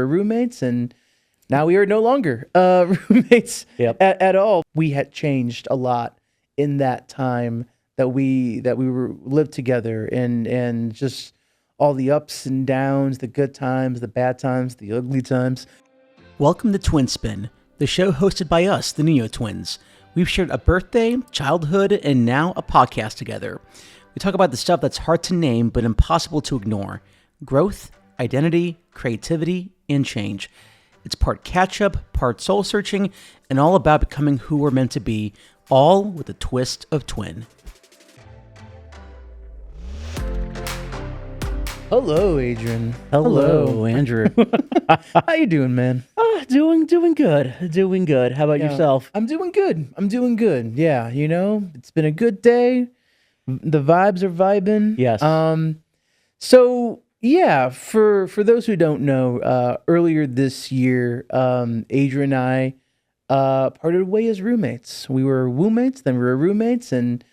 were roommates, and now we are no longer roommates at all. We had changed a lot in that time that we were lived together, and just all the ups and downs, the good times, the bad times, the ugly times. Welcome to Twin Spin, the show hosted by us, the Nuño twins. We've shared a birthday, childhood, and now a podcast together. We talk about the stuff that's hard to name but impossible to ignore. Growth, identity, creativity, and change. It's part catch-up, part soul-searching, and all about becoming who we're meant to be, all with a twist of twin. Hello, Adrian. Hello, Andrew. How you doing, man? Doing good. How about yourself? I'm doing good. Yeah, it's been a good day. The vibes are vibing. Yes. So yeah, for those who don't know, earlier this year, Adrian and I parted way as roommates. We were roommates, then we were roommates, and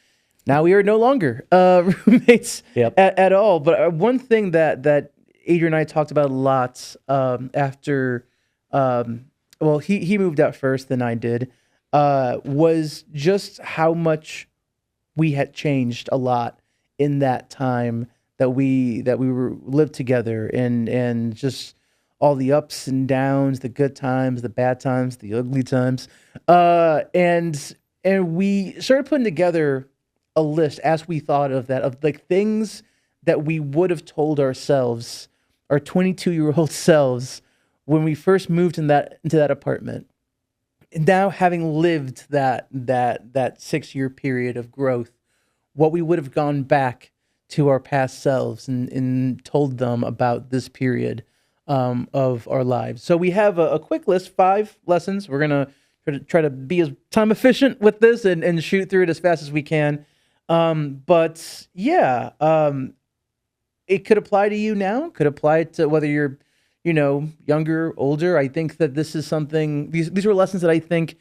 now we are no longer roommates at all. But one thing that Adrian and I talked about a lot after, he moved out first, then I did, was just how much we had changed a lot in that time that we were lived together, and just all the ups and downs, the good times, the bad times, the ugly times, and we started putting together a list as we thought of that, of like things that we would have told ourselves, our 22-year-old selves, when we first moved into that apartment. Now, having lived that 6-year period of growth, what we would have gone back to our past selves and told them about this period of our lives. So we have a quick list, 5 lessons. We're gonna try to be as time efficient with this and shoot through it as fast as we can. But yeah, it could apply to you now. Could apply to whether you're, younger, older. I think that this is something. These are lessons that I think,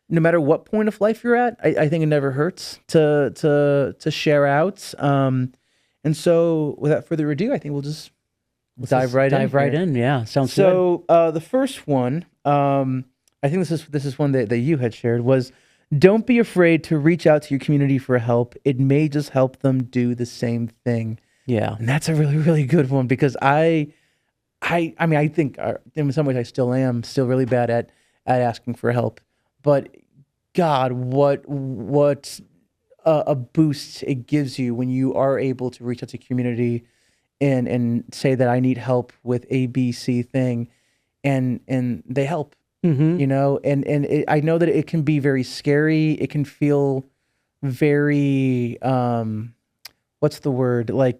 no matter what point of life you're at, I think it never hurts to share out. And so, without further ado, I think we'll just dive right in. Yeah, sounds good. So, the first one, I think this is one that you had shared, was don't be afraid to reach out to your community for help. It may just help them do the same thing. Yeah, and that's a really, really good one, because I think in some ways I still am really bad at asking for help. But God, what a boost it gives you when you are able to reach out to community and say that I need help with A, B, C thing, and they help. Mm-hmm. I know that it can be very scary. It can feel very what's the word? I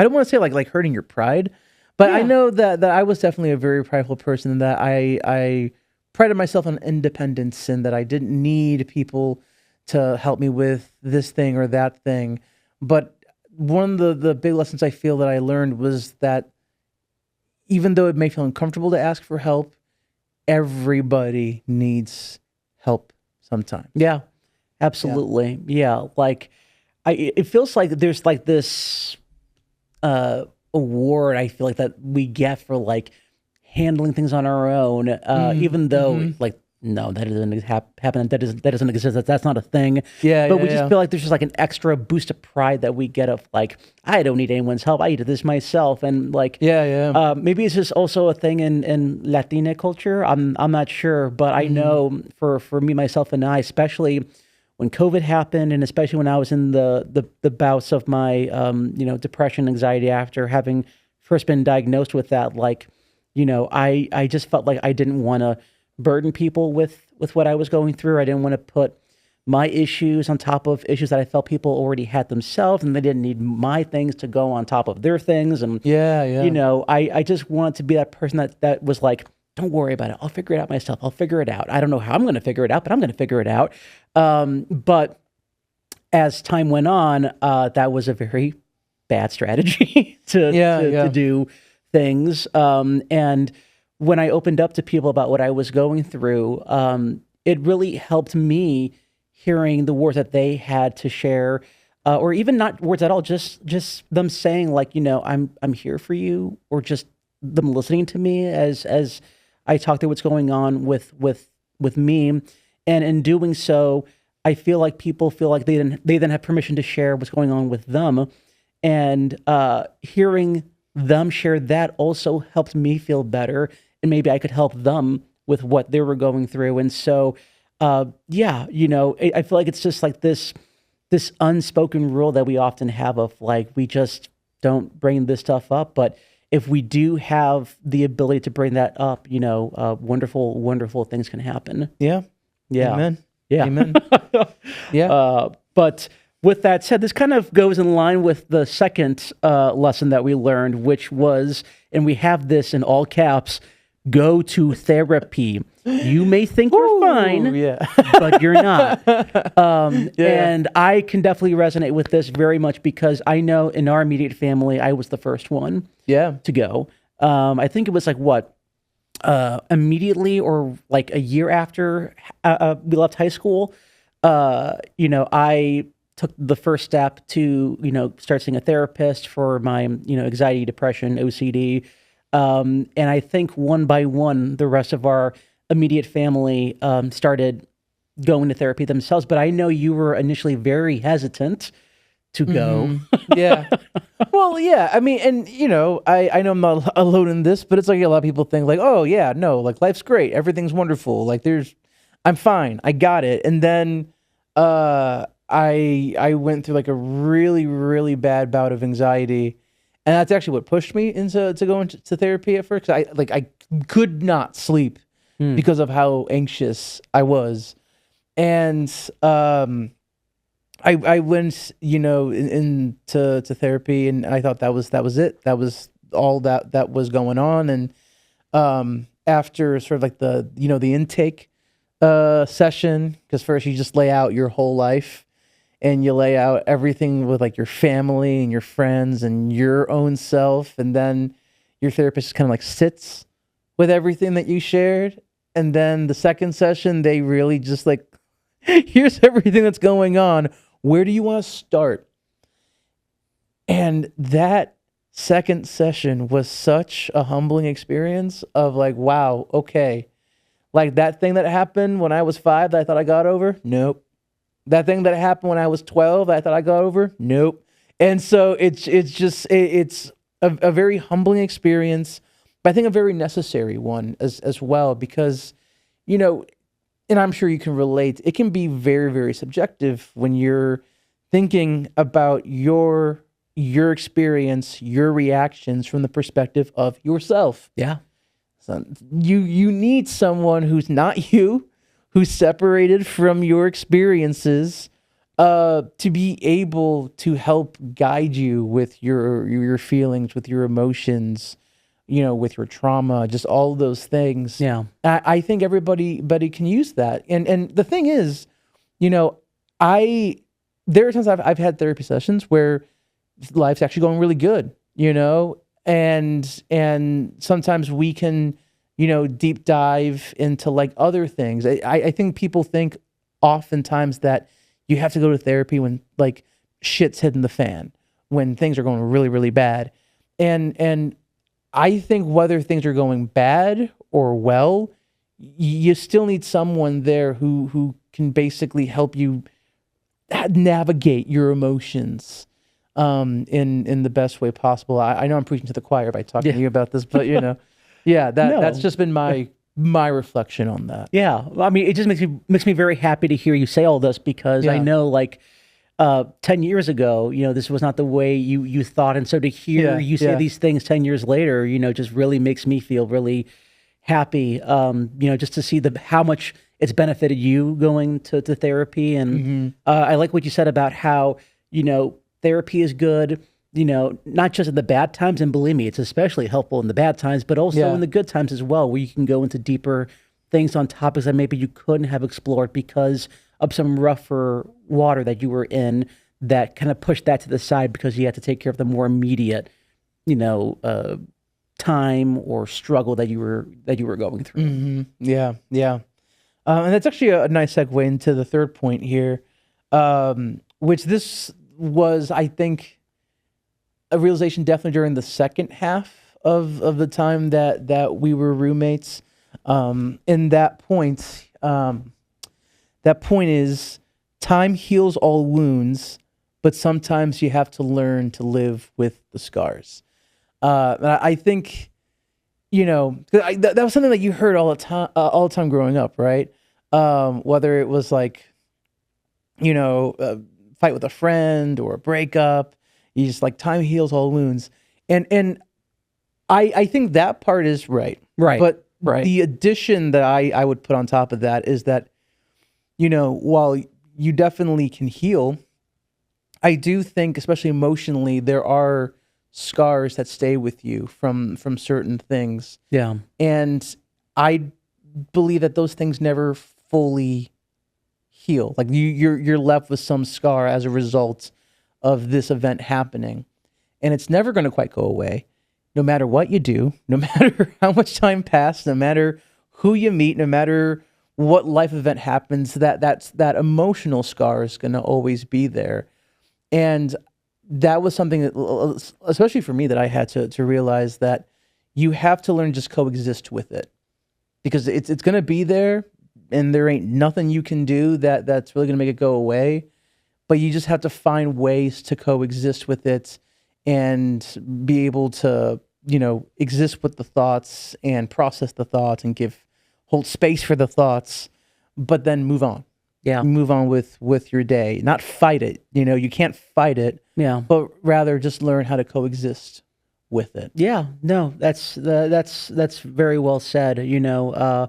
don't want to say like hurting your pride, but yeah. I know that I was definitely a very prideful person, that I prided myself on independence, and that I didn't need people to help me with this thing or that thing. But one of the big lessons I feel that I learned was that even though it may feel uncomfortable to ask for help, everybody needs help sometime. Yeah, absolutely. Yeah, it feels like there's like this award, I feel like, that we get for like handling things on our own, even though no, that doesn't happen. That doesn't exist. That's not a thing. Yeah, but we just feel like there's just like an extra boost of pride that we get of like, I don't need anyone's help. I do this myself, and like, maybe it's just also a thing in Latina culture. I'm not sure, but I know for me, myself, and I, especially when COVID happened, and especially when I was in the bouts of my depression, anxiety after having first been diagnosed with that, like, I just felt like I didn't want to burden people with what I was going through. I didn't want to put my issues on top of issues that I felt people already had themselves, and they didn't need my things to go on top of their things. And I just wanted to be that person that was like, don't worry about it. I'll figure it out myself. I'll figure it out. I don't know how I'm going to figure it out, but I'm going to figure it out. But as time went on, that was a very bad strategy to do things. And when I opened up to people about what I was going through, it really helped me hearing the words that they had to share, or even not words at all, just them saying like, I'm here for you, or just them listening to me as I talk through what's going on with me, and in doing so, I feel like people feel like they then have permission to share what's going on with them, and hearing them share that also helped me feel better, and maybe I could help them with what they were going through. And so, yeah, I feel like it's just like this unspoken rule that we often have of like, we just don't bring this stuff up. But if we do have the ability to bring that up, wonderful, wonderful things can happen. Yeah. Yeah. Amen. Yeah. Amen. Yeah. But with that said, this kind of goes in line with the second lesson that we learned, which was, and we have this in all caps, go to therapy. You may think you're fine, but you're not. And I can definitely resonate with this very much because I know in our immediate family, I was the first one to go. I think it was like immediately or like a year after we left high school, I took the first step to, start seeing a therapist for my, anxiety, depression, OCD. And I think one by one, the rest of our immediate family started going to therapy themselves. But I know you were initially very hesitant to go. Yeah. Well, yeah. I mean, and I know I'm not alone in this, but it's like a lot of people think like, oh yeah, no, like life's great, everything's wonderful, like I'm fine, I got it. And then I went through like a really, really bad bout of anxiety. And that's actually what pushed me into going to therapy at first. I could not sleep because of how anxious I was, and I went into therapy, and I thought that was it. That was all that was going on. And after sort of like the intake session, because first you just lay out your whole life. And you lay out everything with like your family and your friends and your own self. And then your therapist just kind of like sits with everything that you shared. And then the second session, they really just like, here's everything that's going on. Where do you want to start? And that second session was such a humbling experience of like, wow, okay. Like that thing that happened when I was 5 that I thought I got over? Nope. That thing that happened when I was 12 that I thought I got over? Nope. And so it's a very humbling experience, but I think a very necessary one as well, because, and I'm sure you can relate, it can be very, very subjective when you're thinking about your experience, your reactions from the perspective of yourself. Yeah. So you need someone who's not you, who's separated from your experiences, to be able to help guide you with your feelings, with your emotions, with your trauma, just all of those things. Yeah. I think everybody can use that. And the thing is, there are times I've had therapy sessions where life's actually going really good, and sometimes we can, deep dive into like other things. I think people think oftentimes that you have to go to therapy when like shit's hitting the fan, when things are going really, really bad. And I think whether things are going bad or well, you still need someone there who can basically help you navigate your emotions in the best way possible. I know I'm preaching to the choir by talking to you about this, but that's just been my reflection on that. Yeah. I mean, it just makes me very happy to hear you say all this, because I know like 10 years ago, this was not the way you thought. And so to hear you say these things 10 years later, just really makes me feel really happy, just to see how much it's benefited you going to therapy. And I like what you said about how, therapy is good, not just in the bad times. And believe me, it's especially helpful in the bad times, but also in the good times as well, where you can go into deeper things on topics that maybe you couldn't have explored because of some rougher water that you were in, that kind of pushed that to the side because you had to take care of the more immediate, time or struggle that you were going through. Mm-hmm. Yeah. And that's actually a nice segue into the third point here, which this was, I think, a realization definitely during the second half of the time that we were roommates. And that point is time heals all wounds, but sometimes you have to learn to live with the scars. And I think, 'cause that was something that you heard all the time growing up, right? Whether it was like, fight with a friend or a breakup, you just like time heals all wounds. And I think that part is right. Right. But right. the addition that I would put on top of that is that, while you definitely can heal, I do think, especially emotionally, there are scars that stay with you from certain things. Yeah. And I believe that those things never fully heal. Like you're left with some scar as a result of this event happening. And it's never going to quite go away, no matter what you do, no matter how much time passed, no matter who you meet, no matter what life event happens, that emotional scar is going to always be there. And that was something that, especially for me, that I had to realize that you have to learn to just coexist with it, because it's going to be there, and there ain't nothing you can do that's really going to make it go away. But you just have to find ways to coexist with it and be able to, exist with the thoughts and process the thoughts and hold space for the thoughts, but then move on. Yeah. Move on with your day, not fight it. You can't fight it. Yeah. But rather just learn how to coexist with it. Yeah. No, that's very well said. I've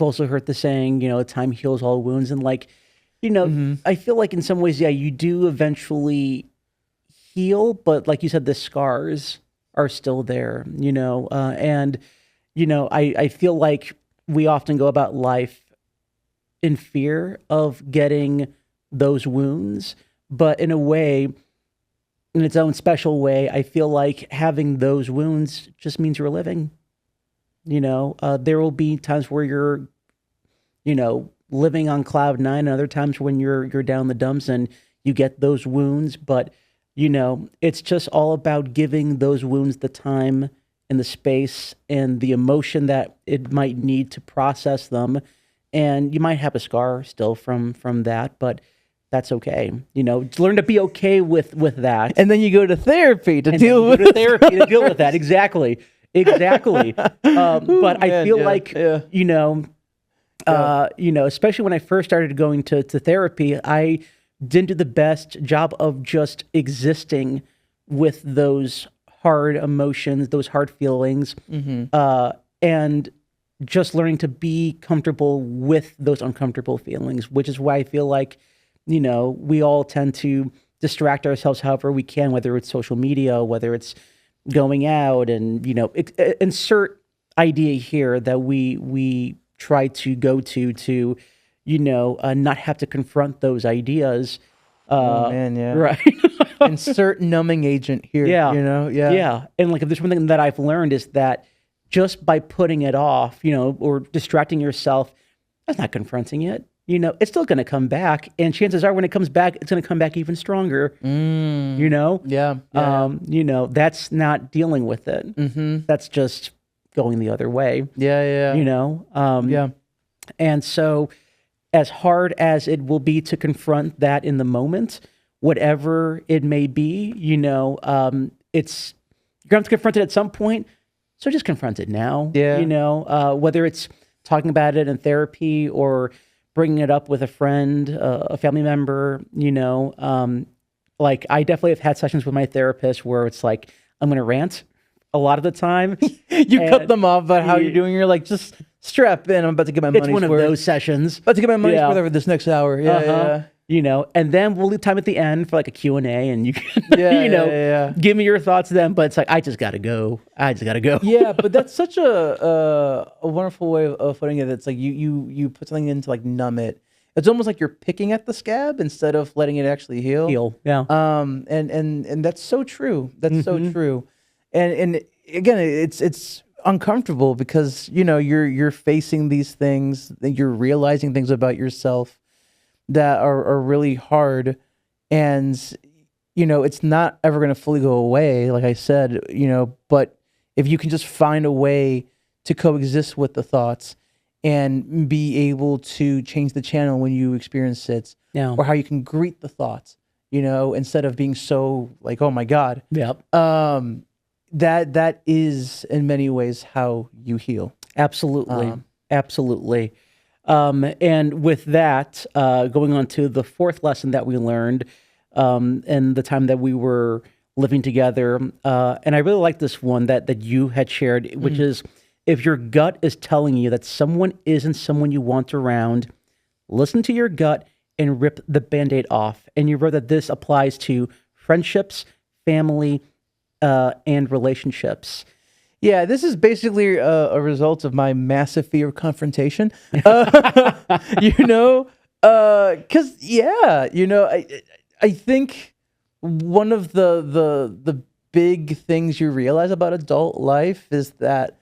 also heard the saying, time heals all wounds. And like, I feel like in some ways, yeah, you do eventually heal, but like you said, the scars are still there, I feel like we often go about life in fear of getting those wounds, but in a way, in its own special way, I feel like having those wounds just means you're living. There will be times where you're, living on cloud nine, and other times when you're down the dumps and you get those wounds. But, it's just all about giving those wounds the time and the space and the emotion that it might need to process them. And you might have a scar still from that, but that's okay. Learn to be okay with that. And then you go to therapy to deal with that. Exactly. But I feel like, especially when I first started going to therapy, I didn't do the best job of just existing with those hard emotions, those hard feelings, and just learning to be comfortable with those uncomfortable feelings, which is why I feel like, we all tend to distract ourselves however we can, whether it's social media, whether it's going out, and, insert idea here that we try to go to, not have to confront those ideas. Oh man, yeah. Right. Insert numbing agent here. Yeah. Yeah. Yeah. And like, if there's one thing that I've learned is that just by putting it off, or distracting yourself, that's not confronting it. It's still going to come back, and chances are when it comes back, it's going to come back even stronger. Yeah. That's not dealing with it. That's just going the other way. Yeah. Yeah. And so, as hard as it will be to confront that in the moment, whatever it may be, you're going to have to confront it at some point. So just confront it now. Yeah. Whether it's talking about it in therapy or bringing it up with a friend, a family member, like I definitely have had sessions with my therapist where it's like, I'm going to rant a lot of the time. You cut them off about how you're doing. You're like, just strap in. I'm about to get my money's worth. It's one of those sessions. About to get my money's worth over this next hour. Yeah. And then we'll leave time at the end for like a Q&A, and you can, give me your thoughts then. But it's like, I just got to go. Yeah, but that's such a wonderful way of putting it. It's like you put something in to like numb it. It's almost like you're picking at the scab instead of letting it actually heal. Yeah. And that's so true. That's so true. And again, it's uncomfortable because you're facing these things, you're realizing things about yourself that are really hard, and it's not ever going to fully go away, like I said, but if you can just find a way to coexist with the thoughts and be able to change the channel when you experience it, or how you can greet the thoughts, instead of being so like, oh my God. Yep. That is in many ways how you heal. Absolutely. Absolutely. And with that, going on to the fourth lesson that we learned in the time that we were living together, and I really like this one that you had shared, which is, if your gut is telling you that someone isn't someone you want around, listen to your gut and rip the Band-Aid off. And you wrote that this applies to friendships, family, and relationships. Yeah, this is basically a result of my massive fear of confrontation. I think one of the big things you realize about adult life is that,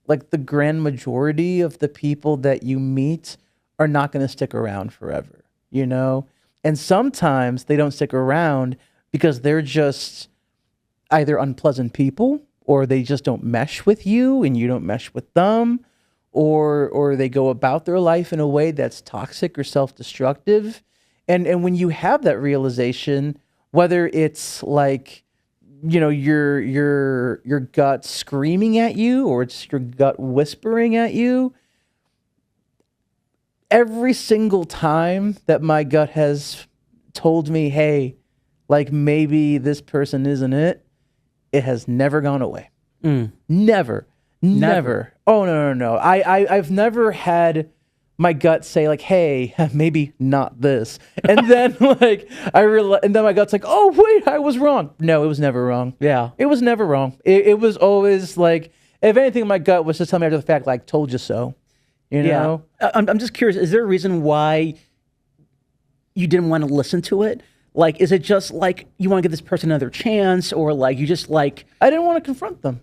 like, the grand majority of the people that you meet are not going to stick around forever, and sometimes they don't stick around because they're just either unpleasant people, or they just don't mesh with you and you don't mesh with them, or they go about their life in a way that's toxic or self-destructive. And when you have that realization, whether it's like, your gut screaming at you, or it's your gut whispering at you, every single time that my gut has told me, hey, like, maybe this person isn't it, it has never gone away. Never. Oh, no. I've never had my gut say, like, hey, maybe not this. And then and then my gut's like, oh, wait, I was wrong. No, it was never wrong. Yeah. It was never wrong. It was always like, if anything, my gut was just telling me after the fact, like, told you so. Yeah. I'm just curious, is there a reason why you didn't want to listen to it? Like, is it just like you want to give this person another chance, or like you just like... I didn't want to confront them.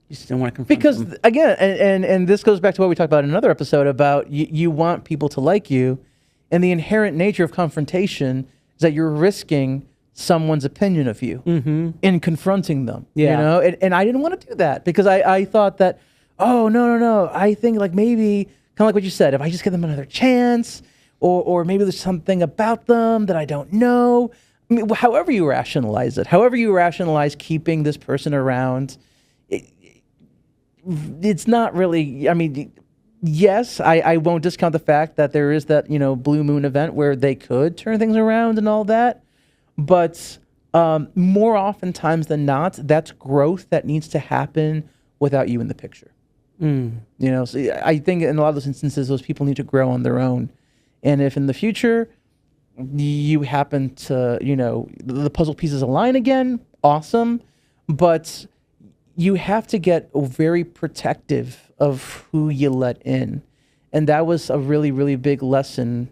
You just didn't want to confront them. Because, again, and this goes back to what we talked about in another episode about you want people to like you, and the inherent nature of confrontation is that you're risking someone's opinion of you in confronting them. Yeah. And I didn't want to do that because I thought that, oh, no. I think, like, maybe, kind of like what you said, if I just give them another chance, or maybe there's something about them that I don't know. I mean, however you rationalize it, however you rationalize keeping this person around, it's not really, I mean, yes, I won't discount the fact that there is that, blue moon event where they could turn things around and all that. But more oftentimes than not, that's growth that needs to happen without you in the picture. So I think in a lot of those instances, those people need to grow on their own. And if in the future you happen to, the puzzle pieces align again, awesome. But you have to get very protective of who you let in. And that was a really, really big lesson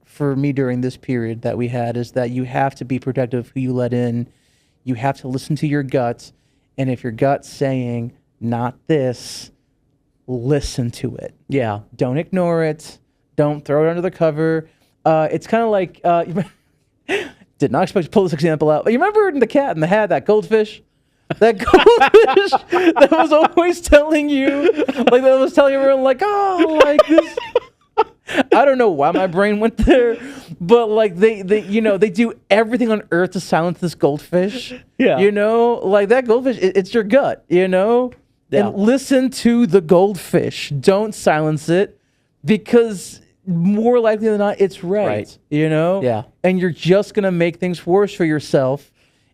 for me during this period that we had, is that you have to be protective of who you let in. You have to listen to your gut. And if your gut's saying, not this, listen to it. Yeah. Don't ignore it. Don't throw it under the cover. It's kind of like, did not expect to pull this example out. But you remember in The Cat in the Hat, that goldfish? That goldfish that was always telling you, like, that was telling everyone, like, oh, like this. I don't know why my brain went there, but like they do everything on earth to silence this goldfish. Yeah. Like that goldfish, it's your gut, Yeah. And listen to the goldfish. Don't silence it, because more likely than not, it's right. Yeah. And you're just going to make things worse for yourself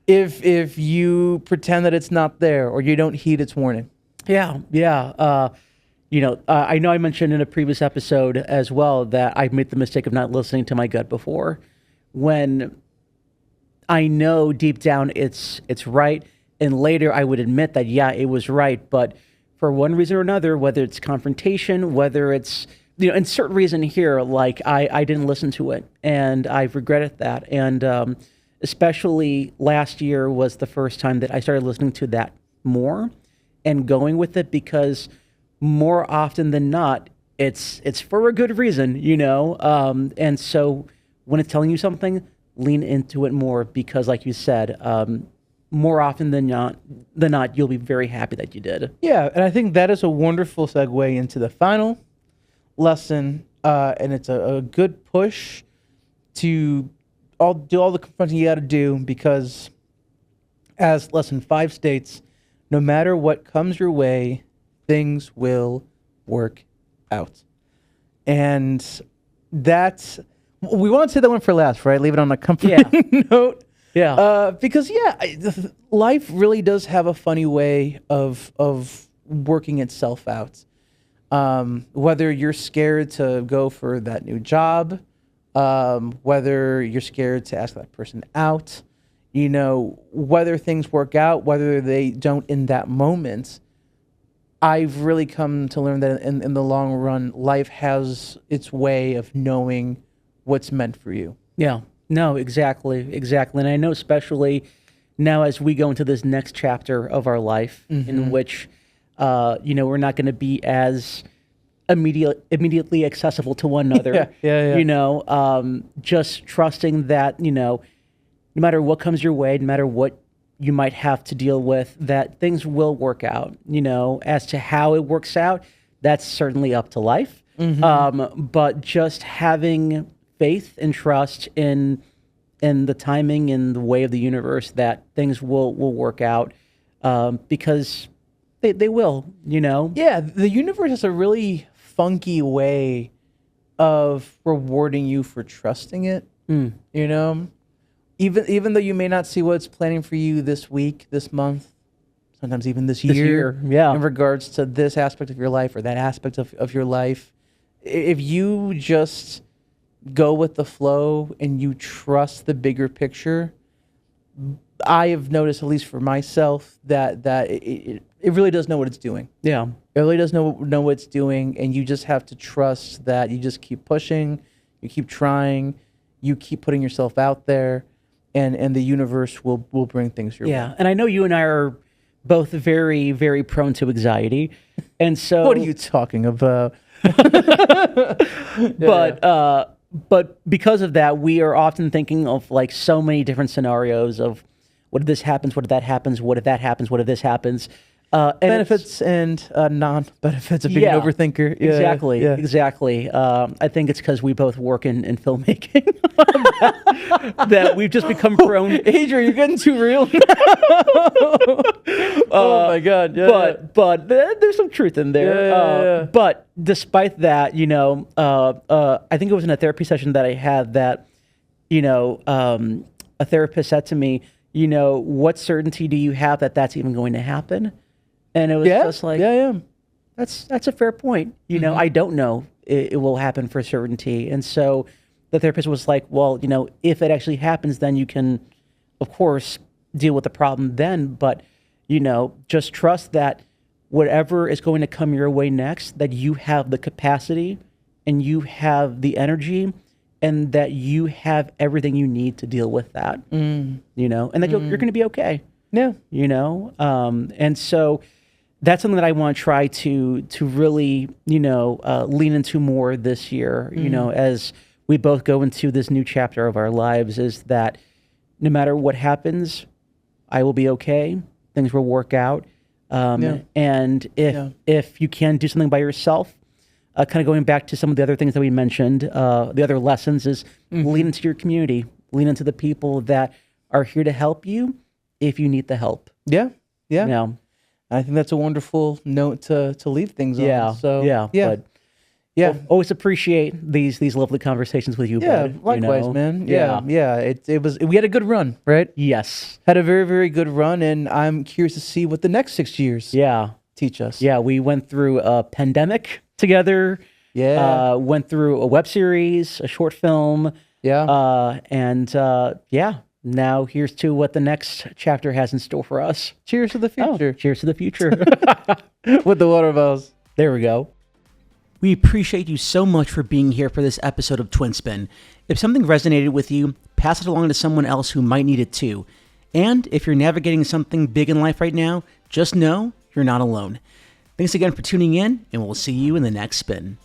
if you pretend that it's not there or you don't heed its warning. Yeah. I know I mentioned in a previous episode as well that I made the mistake of not listening to my gut before, when I know deep down it's right. And later I would admit that, yeah, it was right. But for one reason or another, whether it's confrontation, whether it's, in certain reason here, like I didn't listen to it, and I've regretted that. And especially last year was the first time that I started listening to that more and going with it, because more often than not, it's for a good reason, And so when it's telling you something, lean into it more because, like you said, more often than not, you'll be very happy that you did. Yeah, and I think that is a wonderful segue into the final lesson, and it's a good push to do all the confronting you got to do, because as lesson 5 states, no matter what comes your way, things will work out. And that's, we want to say that one for last, right? Leave it on a comforting note. Yeah. Because life really does have a funny way of working itself out. Whether you're scared to go for that new job, whether you're scared to ask that person out, whether things work out, whether they don't in that moment, I've really come to learn that in the long run, life has its way of knowing what's meant for you. Yeah. No, exactly. And I know especially now as we go into this next chapter of our life, in which, we're not going to be as immediately accessible to one another. Just trusting that, no matter what comes your way, no matter what you might have to deal with, that things will work out. As to how it works out, that's certainly up to life. But just having faith and trust in the timing and the way of the universe that things will work out, because they will, Yeah, the universe has a really funky way of rewarding you for trusting it. Even though you may not see what's planning for you this week, this month, sometimes even this year, in regards to this aspect of your life or that aspect of your life, if you just go with the flow and you trust the bigger picture, I have noticed, at least for myself, that it really does know what it's doing. Yeah. It really does know what it's doing, and you just have to trust that you just keep pushing, you keep trying, you keep putting yourself out there, and the universe will bring things your way. Yeah, and I know you and I are both very, very prone to anxiety, and so... What are you talking about? But because of that, we are often thinking of like so many different scenarios of what if this happens, what if that happens, what if that happens, what if this happens. And benefits and non-benefits of being an overthinker. Exactly. I think it's because we both work in filmmaking that we've just become prone. Adrian, you're getting too real now. Oh my God. Yeah. But there's some truth in there. But despite that, I think it was in a therapy session that I had that, a therapist said to me, what certainty do you have that that's even going to happen? And it was just like, that's a fair point. I don't know it will happen for certainty. And so the therapist was like, well, if it actually happens, then you can, of course, deal with the problem then. But, just trust that whatever is going to come your way next, that you have the capacity and you have the energy and that you have everything you need to deal with that, and that you're going to be okay. Yeah. And so that's something that I want to try to really, lean into more this year, as we both go into this new chapter of our lives, is that no matter what happens, I will be okay. Things will work out. And if you can do something by yourself, kind of going back to some of the other things that we mentioned, the other lessons is lean into your community, lean into the people that are here to help you if you need the help. Yeah. I think that's a wonderful note to leave things on. So But always appreciate these lovely conversations with you. Bud, likewise, man. It was. We had a good run, right? Yes, had a very, very good run, and I'm curious to see what the next 6 years teach us. Yeah, we went through a pandemic together. Went through a web series, a short film. Now here's to what the next chapter has in store for us. Cheers to the future. Cheers to the future. With the water bottles. There we go. We appreciate you so much for being here for this episode of Twin Spin. If something resonated with you, pass it along to someone else who might need it too. And if you're navigating something big in life right now, just know you're not alone. Thanks again for tuning in, and we'll see you in the next spin.